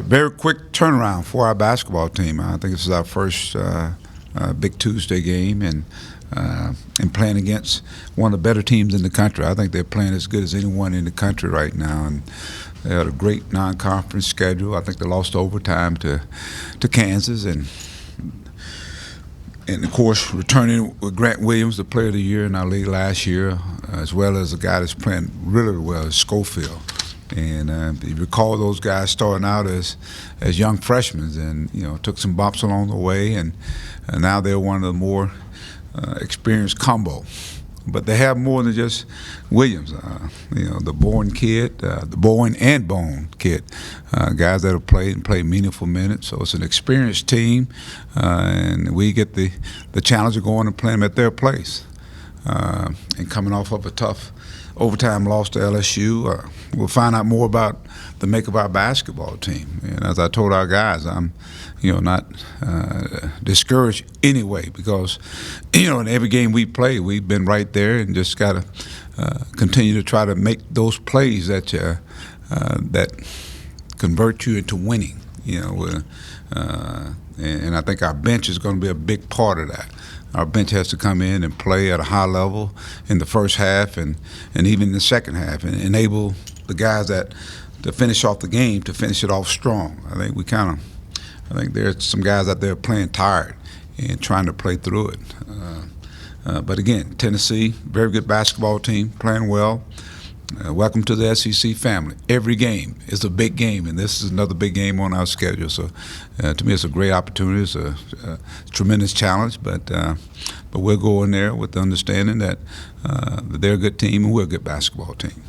very quick turnaround for our basketball team. I think this is our first Big Tuesday game, and playing against one of the better teams in the country. I think they're playing as good as anyone in the country right now, and they had a great non-conference schedule. I think they lost overtime to Kansas, and of course returning with Grant Williams, the Player of the Year in our league last year, as well as a guy that's playing really well, Schofield. And if you recall, those guys starting out as young freshmen, and took some bumps along the way, and now they're one of the more experienced combo. But they have more than just Williams. The Bowen kid, the Bowen and Bone kid, guys that have played meaningful minutes. So it's an experienced team, and we get the challenge of going and playing them at their place. And coming off of a tough overtime loss to LSU, we'll find out more about the make of our basketball team. And as I told our guys, I'm not discouraged anyway, because in every game we play, we've been right there, and just got to continue to try to make those plays that convert you into winning. And I think our bench is going to be a big part of that. Our bench has to come in and play at a high level in the first half and even in the second half, and enable the guys to finish off the game, to finish it off strong. I think there's some guys out there playing tired and trying to play through it. But again, Tennessee, very good basketball team, playing well. Welcome to the SEC family. Every game is a big game, and this is another big game on our schedule. So, to me, it's a great opportunity. It's a tremendous challenge, but we'll go in there with the understanding that they're a good team and we're a good basketball team.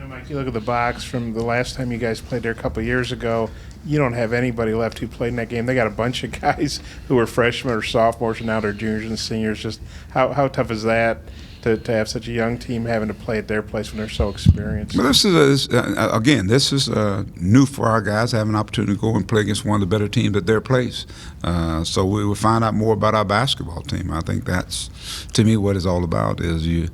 Mike, you look at the box from the last time you guys played there a couple of years ago. You don't have anybody left who played in that game. They got a bunch of guys who were freshmen or sophomores, and now they're juniors and seniors. Just how tough is that? To have such a young team having to play at their place when they're so experienced? Well, this is new for our guys, having an opportunity to go and play against one of the better teams at their place. So we will find out more about our basketball team. I think that's, to me, what it's all about. Is you're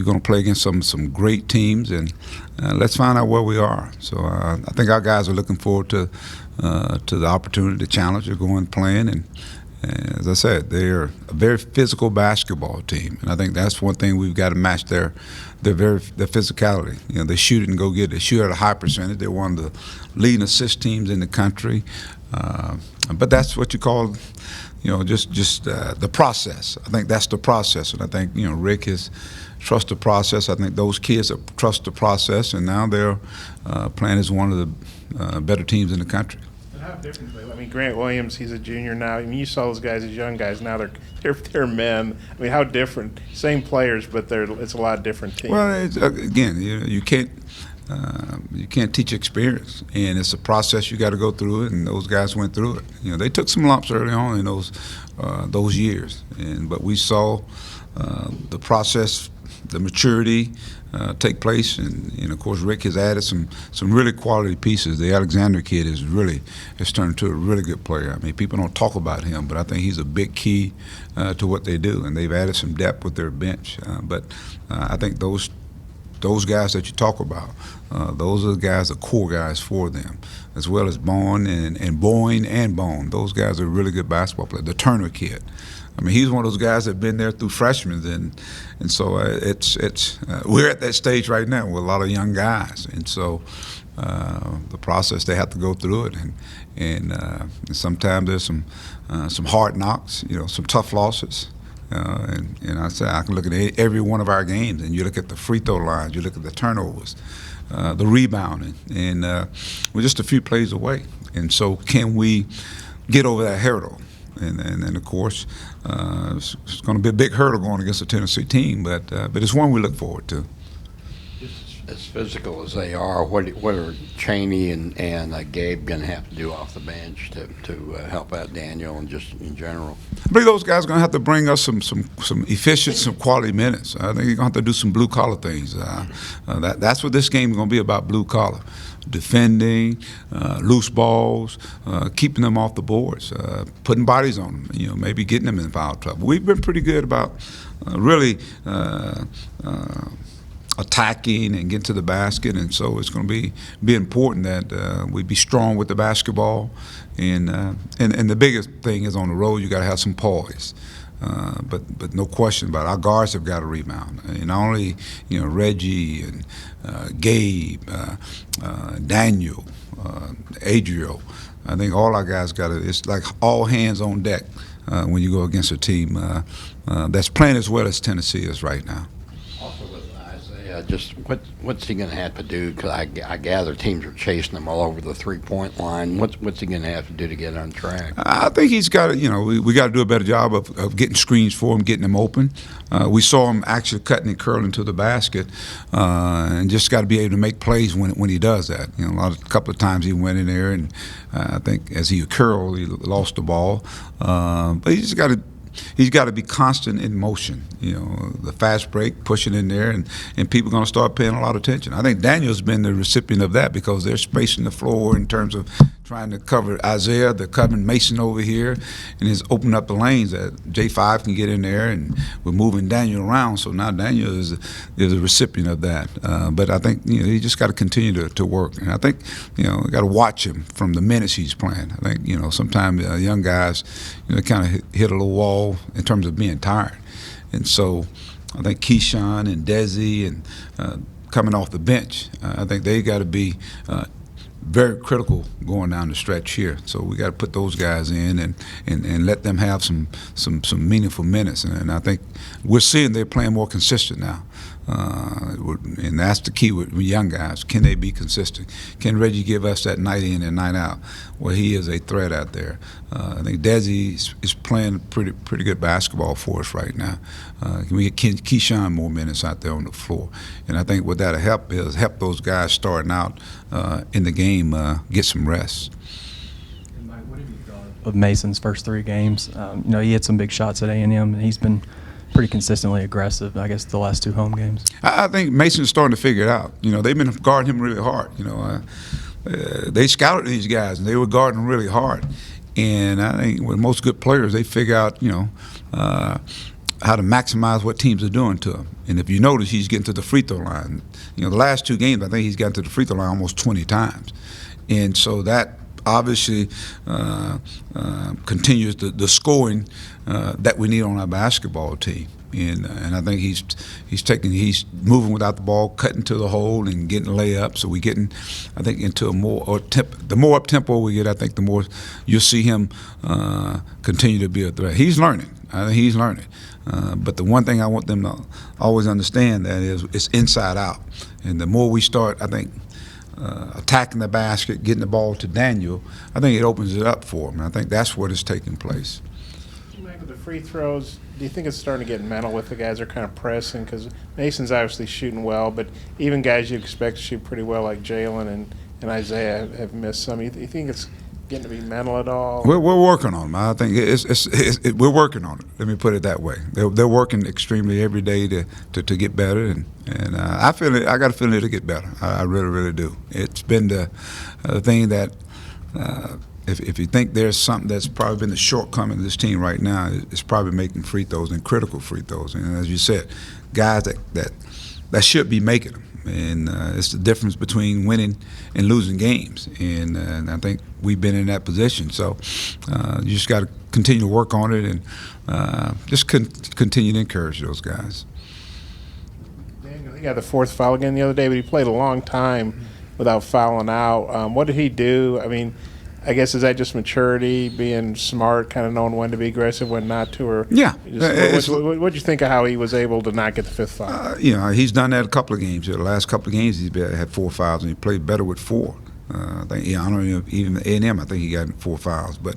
going to play against some great teams, and let's find out where we are. So I think our guys are looking forward to the opportunity, the challenge of going playing, and as I said, they're a very physical basketball team, and I think that's one thing we've got to match their physicality. They shoot it and go get it. They shoot at a high percentage. They're one of the leading assist teams in the country. But that's what you call, just the process. I think that's the process, and I think Rick has trusted the process. I think those kids have trusted the process, and now they're playing as one of the better teams in the country. How different? Grant Williams, he's a junior now. You saw those guys as young guys. Now they're men. How different? Same players, but it's a lot different teams. Well, again, you can't teach experience, and it's a process you got to go through it. And those guys went through it. They took some lumps early on in those years, but we saw the process, the maturity take place, and of course Rick has added some really quality pieces. The Alexander kid has turned into a really good player. People don't talk about him, but I think he's a big key to what they do, and they've added some depth with their bench. But I think those guys that you talk about, those are the guys, the core guys for them, as well as Bowen and Boyne and Bone. Those guys are really good basketball players. The Turner kid. He's one of those guys that have been there through freshmen, and so we're at that stage right now with a lot of young guys, and so the process, they have to go through it, and sometimes there's some hard knocks, some tough losses, and I say I can look at every one of our games, and you look at the free throw lines, you look at the turnovers, the rebounding, and we're just a few plays away, and so can we get over that hurdle? And of course, it's going to be a big hurdle going against the Tennessee team, but it's one we look forward to. As physical as they are, what are Chaney and Gabe going to have to do off the bench to help out Daniel and just in general? I believe those guys are going to have to bring us some efficient, some quality minutes. I think they're going to have to do some blue collar things. That's what this game is going to be about: blue collar. Defending, loose balls, keeping them off the boards, putting bodies on them, maybe getting them in foul trouble. We've been pretty good about really attacking and getting to the basket, and so it's going to be important that we be strong with the basketball, and the biggest thing is on the road you got to have some poise. But no question about it, our guards have got to rebound. And not only Reggie and Gabe, Daniel, Adriel. I think all our guys got to. It's like all hands on deck when you go against a team that's playing as well as Tennessee is right now. Also with Isaiah, just what's he going to have to do? Because I gather teams are chasing him all over the 3-point line. What's he going to have to do to get on track? I think he's got to, we got to do a better job of getting screens for him, getting him open. We saw him actually cutting and curling to the basket, and just got to be able to make plays when he does that. A couple of times he went in there, and I think as he curled, he lost the ball. But he's got to be constant in motion. The fast break, pushing in there, and people are going to start paying a lot of attention. I think Daniel's been the recipient of that because they're spacing the floor in terms of trying to cover Isaiah, they're covering Mason over here, and it's opening up the lanes that J5 can get in there, and we're moving Daniel around. So now Daniel is a recipient of that. But I think he just got to continue to work, and I think we got to watch him from the minutes he's playing. I think sometimes young guys kind of hit a little wall in terms of being tired, and so I think Keyshawn and Desi and coming off the bench, I think they got to be very critical going down the stretch here. So we got to put those guys in and let them have some meaningful minutes. And I think we're seeing they're playing more consistent now. And that's the key with young guys. Can they be consistent? Can Reggie give us that night in and night out? Well, he is a threat out there. I think Desi is playing pretty good basketball for us right now. Can we get Keyshawn more minutes out there on the floor? And I think what that'll help is help those guys starting out in the game get some rest. And Mike, what have you thought of Mason's first 3 games? He had some big shots at A&M, and he's been pretty consistently aggressive, I guess, the last 2 home games. I think Mason's starting to figure it out. They've been guarding him really hard. They scouted these guys, and they were guarding really hard. And I think with most good players, they figure out, how to maximize what teams are doing to him. And if you notice, he's getting to the free throw line. The last 2 games, I think he's gotten to the free throw line almost 20 times. And so that obviously continues the scoring that we need on our basketball team. And I think he's moving without the ball, cutting to the hole and getting layups. So we're getting, I think, into a the more up tempo we get, I think the more you'll see him continue to be a threat. He's learning. I think he's learning. But the one thing I want them to always understand that is it's inside out. And the more we start, I think, attacking the basket, getting the ball to Daniel, I think it opens it up for him. And I think that's what is taking place. With the free throws, do you think it's starting to get mental with the guys that are kind of pressing? Because Mason's obviously shooting well, but even guys you expect to shoot pretty well like Jalen and Isaiah have missed some. You think it's getting to be mental at all? We're working on them. I think we're working on it. Let me put it that way. They're working extremely every day to get better, and I feel it. I got a feeling it'll get better. I really do. It's been the thing that if you think there's something that's probably been the shortcoming of this team right now, it's probably making free throws and critical free throws. And as you said, guys that should be making them. And it's the difference between winning and losing games. And I think we've been in that position. So you just got to continue to work on it and just continue to encourage those guys. Daniel, he got the 4th foul again the other day, but he played a long time without fouling out. What did he do? I mean, I guess is that just maturity, being smart, kind of knowing when to be aggressive, when not to, or yeah. What do you think of how he was able to not get the 5th foul? He's done that a couple of games. The last couple of games, he's had 4 fouls, and he played better with 4. I think, I don't know, even A&M, I think he got 4 fouls, but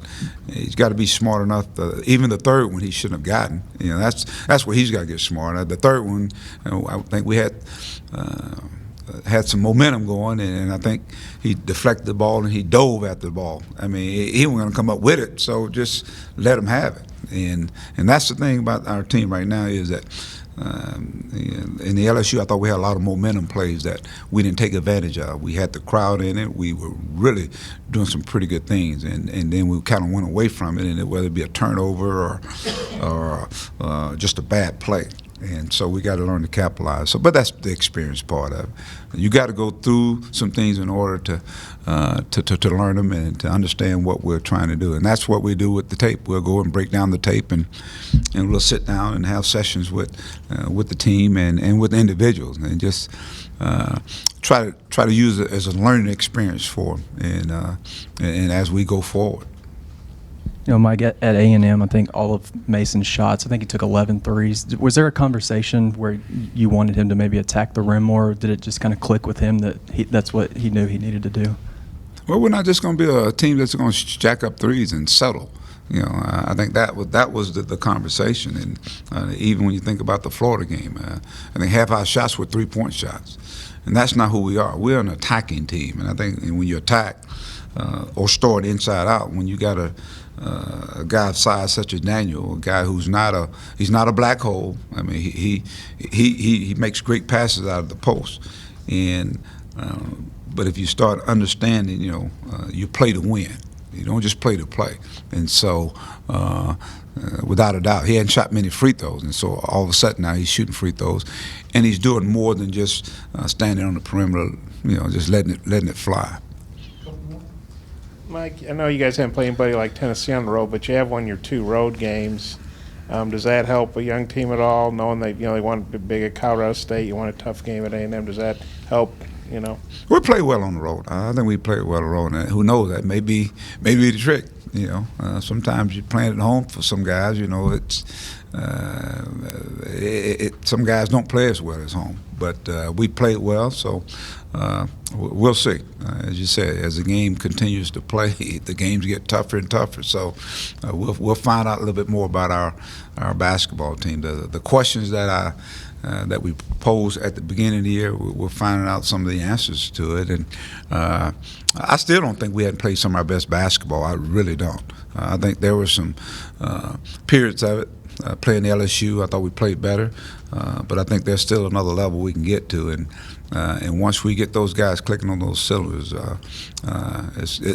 he's got to be smart enough. Even the 3rd one, he shouldn't have gotten. That's where he's got to get smart. The 3rd one, I think we had some momentum going, and I think he deflected the ball and he dove at the ball. I mean, he wasn't going to come up with it, so just let him have it. And that's the thing about our team right now is that in the LSU, I thought we had a lot of momentum plays that we didn't take advantage of. We had the crowd in it. We were really doing some pretty good things, and then we kind of went away from it, and whether it be a turnover or just a bad play. And so we got to learn to capitalize. So, but that's the experience part of it. You got to go through some things in order to learn them and to understand what we're trying to do. And that's what we do with the tape. We'll go and break down the tape, and we'll sit down and have sessions with the team and with individuals, and just try to use it as a learning experience for them, and as we go forward. You know, Mike, at A&M, I think all of Mason's shots, I think he took 11 threes. Was there a conversation where you wanted him to maybe attack the rim more, or did it just kind of click with him that that's what he knew he needed to do? Well, we're not just going to be a team that's going to jack up threes and settle. You know, I think that was the conversation. And even when you think about the Florida game, I think half our shots were three-point shots. And that's not who we are. We're an attacking team. And I think when you attack or start inside out, when you got a guy of size such as Daniel, a guy who's he's not a black hole. I mean, he makes great passes out of the post, and but if you start understanding, you play to win. You don't just play to play. And so, without a doubt, he hadn't shot many free throws, and so all of a sudden now he's shooting free throws, and he's doing more than just standing on the perimeter, just letting it fly. Mike, I know you guys haven't played anybody like Tennessee on the road, but you have won your 2 road games. Does that help a young team at all, knowing that they want to be big at Colorado State, you want a tough game at A&M? Does that help? We play well on the road. I think we play well on the road. And who knows? That may be the trick. Sometimes you're playing at home for some guys. Some guys don't play as well as home, but we played well. So we'll see. As you said, as the game continues to play, the games get tougher and tougher. So we'll find out a little bit more about our basketball team. The questions that we posed at the beginning of the year, we're finding out some of the answers to it. And I still don't think we hadn't played some of our best basketball. I really don't. I think there were some periods of it. Playing LSU, I thought we played better, but I think there's still another level we can get to, and once we get those guys clicking on those cylinders,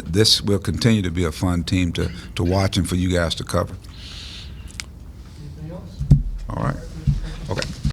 this will continue to be a fun team to watch and for you guys to cover. Anything else? All right.